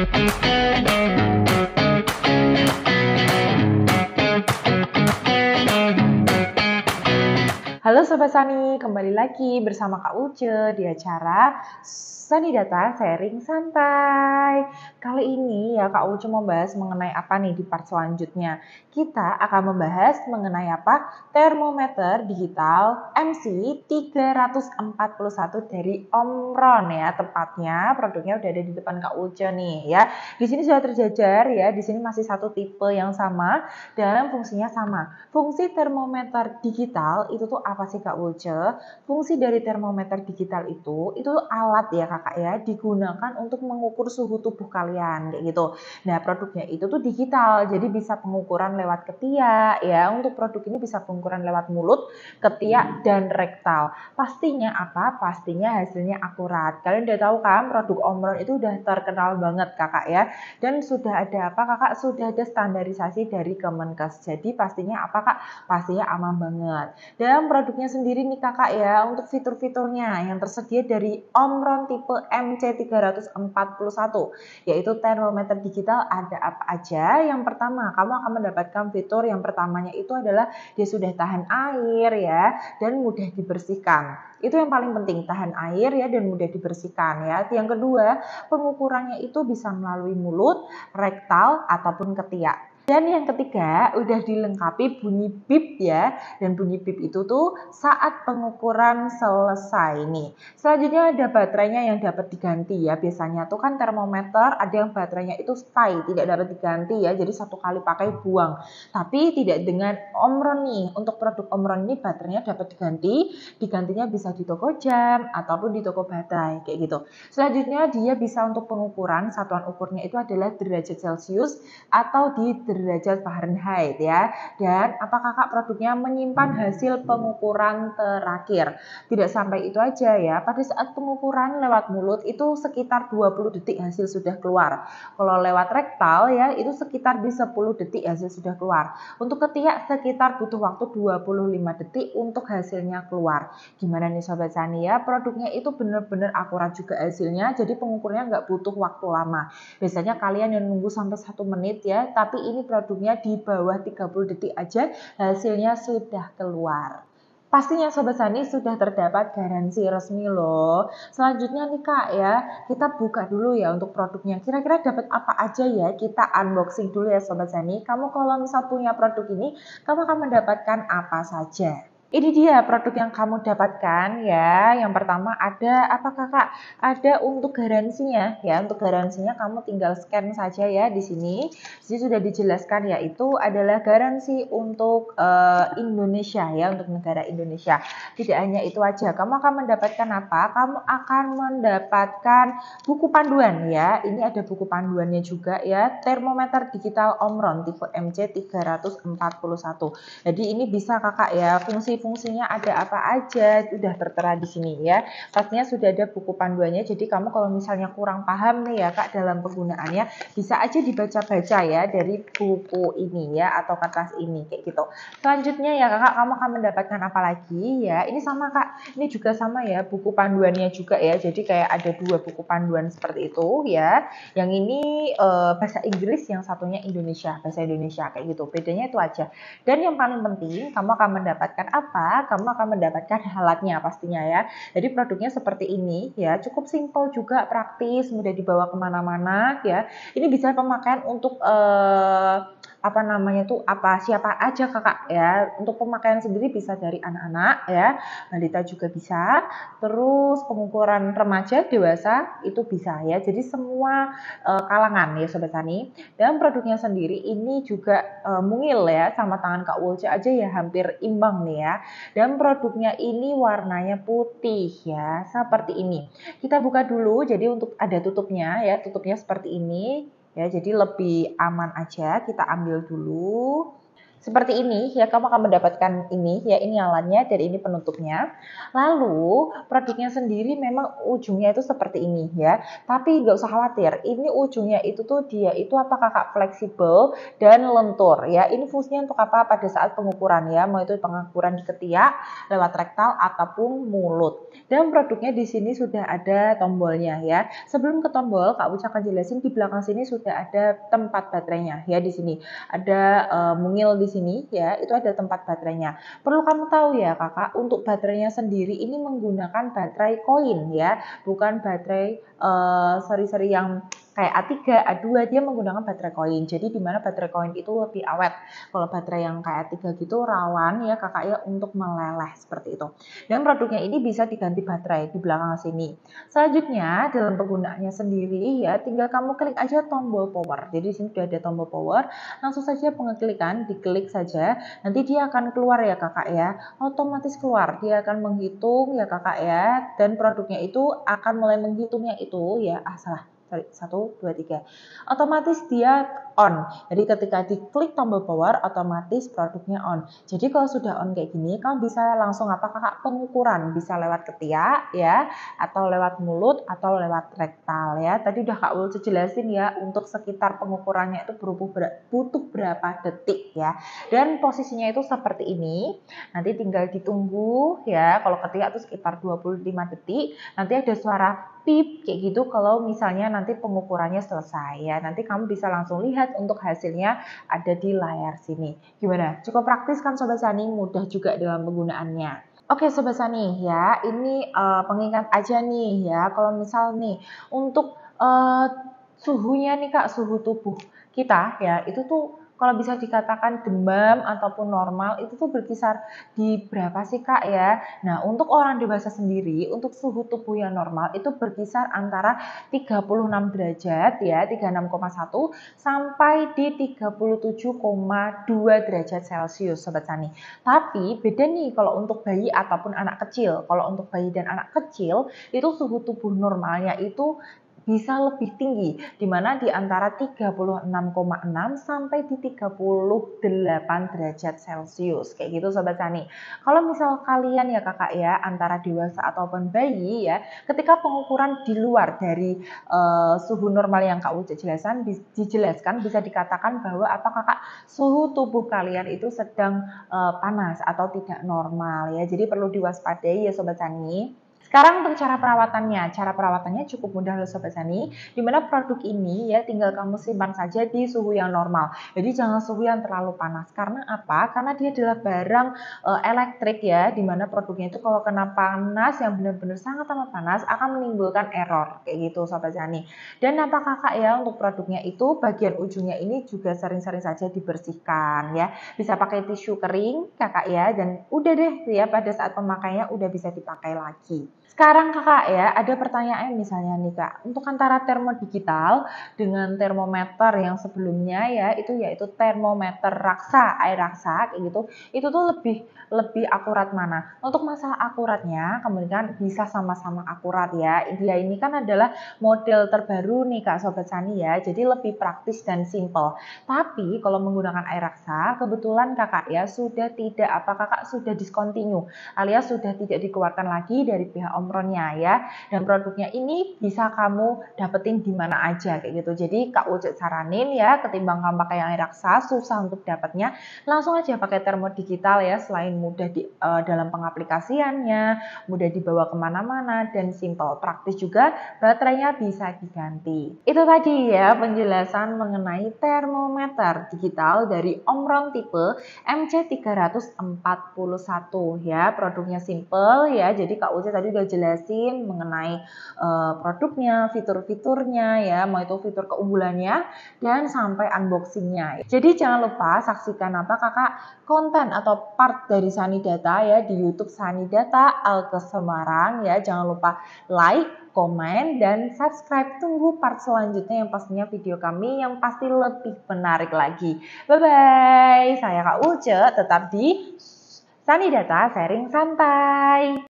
Halo Sobat Sani, kembali lagi bersama Kak Uce di acara Sani Data Sharing Santai. Kali ini ya Kak Uce mau bahas mengenai apa nih di part selanjutnya. Kita akan membahas mengenai apa? Termometer digital MC341 dari Omron ya. Tepatnya produknya udah ada di depan Kak Uce nih ya. Di sini sudah terjajar ya, di sini masih satu tipe yang sama dan fungsinya sama. Fungsi termometer digital itu tuh apa sih Kak Ulce? Fungsi dari termometer digital itu alat ya Kakak ya, digunakan untuk mengukur suhu tubuh kalian kayak gitu. Nah produknya itu tuh digital, jadi bisa pengukuran lewat ketiak ya. Untuk produk ini bisa pengukuran lewat mulut, ketiak dan rektal. Pastinya apa? Pastinya hasilnya akurat. Kalian udah tahu kan produk Omron itu udah terkenal banget Kakak ya. Dan sudah ada apa Kakak? Sudah ada standarisasi dari Kemenkes. Jadi pastinya apa Kak? Pastinya aman banget. Dan produknya sendiri nih Kakak ya, untuk fitur-fiturnya yang tersedia dari Omron tipe MC341, yaitu termometer digital ada apa aja. Yang pertama, kamu akan mendapatkan fitur yang pertamanya itu adalah dia sudah tahan air ya, dan mudah dibersihkan. Itu yang paling penting, tahan air ya dan mudah dibersihkan ya. Yang kedua, pengukurannya itu bisa melalui mulut, rektal ataupun ketiak. Dan yang ketiga, udah dilengkapi bunyi bip ya. Dan bunyi bip itu tuh saat pengukuran selesai nih. Selanjutnya ada baterainya yang dapat diganti ya. Biasanya tuh kan termometer ada yang baterainya itu stay, tidak dapat diganti ya. Jadi satu kali pakai buang. Tapi tidak dengan Omron nih. Untuk produk Omron ini baterainya dapat diganti. Digantinya bisa di toko jam ataupun di toko baterai kayak gitu. Selanjutnya dia bisa untuk pengukuran, satuan ukurnya itu adalah derajat Celcius atau di derajat Fahrenheit ya. Dan apakah Kak produknya menyimpan hasil pengukuran terakhir? Tidak sampai itu aja ya. Pada saat pengukuran lewat mulut itu sekitar 20 detik hasil sudah keluar. Kalau lewat rektal ya itu sekitar di 10 detik hasil sudah keluar. Untuk ketiak sekitar butuh waktu 25 detik untuk hasilnya keluar. Gimana nih Sobat Sani ya? Produknya itu benar-benar akurat juga hasilnya. Jadi pengukurnya nggak butuh waktu lama. Biasanya kalian yang nunggu sampai 1 menit ya, tapi ini produknya di bawah 30 detik aja hasilnya sudah keluar. Pastinya Sobat Sani sudah terdapat garansi resmi loh. Selanjutnya nih Kak ya, kita buka dulu ya untuk produknya. Kira-kira dapat apa aja ya? Kita unboxing dulu ya Sobat Sani. Kamu kalau misal punya produk ini, kamu akan mendapatkan apa saja? Ini dia produk yang kamu dapatkan ya. Yang pertama ada apa Kakak? Ada untuk garansinya ya. Untuk garansinya kamu tinggal scan saja ya di sini. Jadi sudah dijelaskan yaitu adalah garansi untuk Indonesia ya, untuk negara Indonesia. Tidak hanya itu aja, kamu akan mendapatkan apa? Kamu akan mendapatkan buku panduan ya. Ini ada buku panduannya juga ya. Termometer digital Omron tipe MC341. Jadi ini bisa Kakak ya, fungsinya ada apa aja sudah tertera di sini ya. Pastinya sudah ada buku panduannya. Jadi kamu kalau misalnya kurang paham nih ya Kak dalam penggunaannya, bisa aja dibaca-baca ya dari buku ini ya atau kertas ini kayak gitu. Selanjutnya ya Kakak, kamu akan mendapatkan apa lagi ya? Ini sama Kak. Ini juga sama ya, buku panduannya juga ya. Jadi kayak ada 2 buku panduan seperti itu ya. Yang ini bahasa Inggris, yang satunya Indonesia, bahasa Indonesia kayak gitu. Bedanya itu aja. Dan yang paling penting, kamu akan mendapatkan apa? Kamu akan mendapatkan alatnya pastinya ya. Jadi produknya seperti ini ya, cukup simple juga, praktis, mudah dibawa kemana-mana ya. Ini bisa pemakaian untuk apa namanya tuh, siapa aja Kakak ya. Untuk pemakaian sendiri bisa dari anak-anak ya, balita juga bisa. Terus pengukuran remaja, dewasa itu bisa ya. Jadi semua kalangan ya Sobat Tani. Dan produknya sendiri ini juga mungil ya, sama tangan Kak Ulce aja ya hampir imbang nih ya. Dan produknya ini warnanya putih ya, seperti ini. Kita buka dulu, jadi untuk ada tutupnya ya, tutupnya seperti ini ya, jadi lebih aman aja. Kita ambil dulu. Seperti ini ya, kamu akan mendapatkan ini ya, ini alatnya dan ini penutupnya. Lalu produknya sendiri memang ujungnya itu seperti ini ya, tapi nggak usah khawatir, ini ujungnya itu tuh dia itu apa kakak, fleksibel dan lentur ya. Ini fungsinya untuk apa? Pada saat pengukuran ya, mau itu pengukuran di ketiak, lewat rektal ataupun mulut. Dan produknya di sini sudah ada tombolnya ya. Sebelum ke tombol, Kak Uca akan jelasin di belakang sini sudah ada tempat baterainya ya. Di sini ada mungil di sini ya, itu ada tempat baterainya. Perlu kamu tahu ya kakak, untuk baterainya sendiri ini menggunakan baterai koin ya, bukan baterai seri-seri yang kayak A3, A2, dia menggunakan baterai koin. Jadi di mana baterai koin itu lebih awet. Kalau baterai yang kayak A3 gitu rawan ya kakak ya untuk meleleh seperti itu. Dan produknya ini bisa diganti baterai di belakang sini. Selanjutnya dalam penggunaannya sendiri ya, tinggal kamu klik aja tombol power. Jadi di sini sudah ada tombol power, langsung saja pengeklikan, diklik saja, nanti dia akan keluar ya kakak ya, otomatis keluar, dia akan menghitung ya kakak ya, dan produknya itu akan mulai menghitungnya itu ya, salah, sorry, 1, 2, 3, otomatis dia on. Jadi ketika diklik tombol power, otomatis produknya on. Jadi kalau sudah on kayak gini, kamu bisa langsung apa kakak, pengukuran, bisa lewat ketiak ya, atau lewat mulut, atau lewat rektal ya. Tadi udah Kak Ulce jelasin ya, untuk sekitar pengukurannya itu butuh berapa detik ya. Dan posisinya itu seperti ini, nanti tinggal ditunggu ya, kalau ketiak itu sekitar 25 detik, nanti ada suara pip kayak gitu kalau misalnya nanti pengukurannya selesai ya. Nanti kamu bisa langsung lihat untuk hasilnya ada di layar sini. Gimana? Cukup praktis kan Sobat Sani? Mudah juga dalam penggunaannya. Oke Sobat Sani ya, ini pengingat aja nih ya, kalau misal nih untuk suhunya nih Kak, suhu tubuh kita ya, itu tuh kalau bisa dikatakan demam ataupun normal itu tuh berkisar di berapa sih Kak ya? Nah untuk orang dewasa sendiri, untuk suhu tubuh yang normal itu berkisar antara 36 derajat ya, 36,1 sampai di 37,2 derajat Celcius Sobat Sani. Tapi beda nih kalau untuk bayi ataupun anak kecil. Kalau untuk bayi dan anak kecil itu suhu tubuh normalnya itu bisa lebih tinggi, di mana di antara 36,6 sampai di 38 derajat Celcius. Kayak gitu Sobat Sani. Kalau misal kalian ya kakak ya, antara dewasa ataupun bayi ya, ketika pengukuran di luar dari suhu normal yang Kak Uca dijelaskan, bisa dikatakan bahwa apa kakak, suhu tubuh kalian itu sedang panas atau tidak normal ya. Jadi perlu diwaspadai ya Sobat Sani. Sekarang untuk cara perawatannya cukup mudah loh Sobat Sani, dimana produk ini ya tinggal kamu simpan saja di suhu yang normal. Jadi jangan suhu yang terlalu panas. Karena apa? Karena dia adalah barang elektrik ya, dimana produknya itu kalau kena panas yang benar-benar sangat amat panas akan menimbulkan error kayak gitu Sobat Sani. Dan apa kakak ya, untuk produknya itu bagian ujungnya ini juga sering-sering saja dibersihkan ya. Bisa pakai tisu kering kakak ya, dan udah deh ya, pada saat pemakaiannya udah bisa dipakai lagi. Sekarang kakak ya, ada pertanyaan misalnya nih kak, untuk antara termodigital dengan termometer yang sebelumnya ya, yaitu termometer raksa, air raksa kayak gitu, itu tuh lebih akurat mana? Untuk masalah akuratnya, kemudian bisa sama-sama akurat ya. Dia ini kan adalah model terbaru nih kak Sobat Sani ya, jadi lebih praktis dan simple. Tapi kalau menggunakan air raksa, kebetulan kakak ya sudah sudah discontinue, alias sudah tidak dikeluarkan lagi dari pihak Omronnya ya, dan produknya ini bisa kamu dapetin di mana aja kayak gitu. Jadi Kak Ucet saranin ya, ketimbang kamu pakai yang air raksa susah untuk dapatnya, langsung aja pakai termodigital ya. Selain mudah dalam pengaplikasiannya, mudah dibawa kemana-mana dan simple, praktis juga, baterainya bisa diganti. Itu tadi ya penjelasan mengenai termometer digital dari Omron tipe MC341 ya. Produknya simple ya, jadi Kak Uci tadi udah jelasin mengenai produknya, fitur-fiturnya ya, mau itu fitur keunggulannya dan sampai unboxingnya. Jadi jangan lupa saksikan apa kakak, konten atau part dari Sanidata ya di YouTube Sanidata Alkes Semarang ya. Jangan lupa like, komen, dan subscribe. Tunggu part selanjutnya yang pastinya video kami yang pasti lebih menarik lagi. Bye-bye. Saya Kak Uce, tetap di Sanidata Sharing Santai.